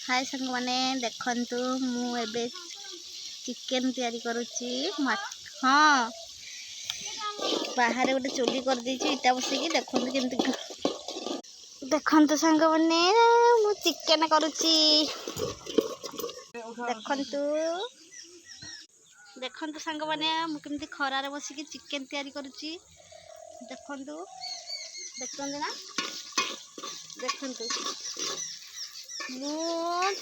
हाय संग माने देखंतु मु एबे चिकन तैयारी करूची। हाँ बाहर गोटे चुली कर देछि इटा बसिकी देखंतु केमति देखंतु संग माने मु चिकन करूची। देखंतु देखंतु संग माने मु केमति खरा रे बसिकी चिकन तैयारी करूची। देखंतु देखंतु ना देखंतु मु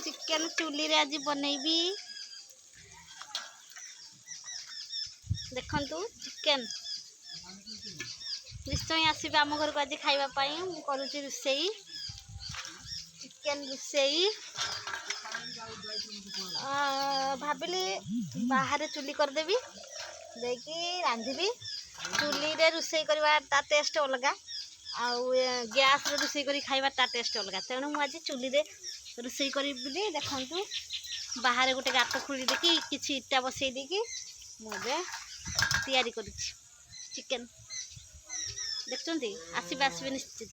चिकन चुली रे आज बनैबी। देखंतु चिकन निश्चय आसीबे आम घर को आज खाइबा पाई मु करूची रुसेई चिकन रुसेई। भाबिली बाहर चुली कर देबी देकी रांधिबी। चुली रे रुसेई करबा ता टेस्ट अलगा आउ गैस रे रुसेई करी खाइबा ता टेस्ट अलगा तेणु मु आज चुली रे रुसेई करी बिली। देखंतु बाहर गोटे गात खोली देकी किछि इटा बसई देकी मुझे तैयारी करूची चिकन। देखुंती आसीबे आसीबे निश्चित।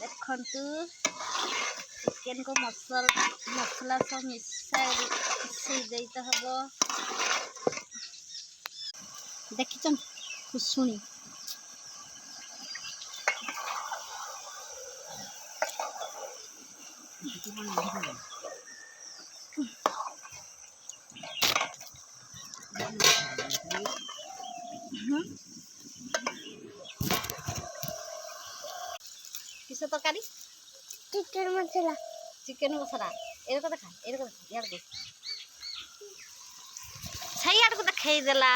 देखंतु चिकन को मसला सब मिसाई देते हबो। देखिछन खुशुनी किस तरकारी चिकन मसला ए को देखा ए को यार को छई आड़ को देखाई देला।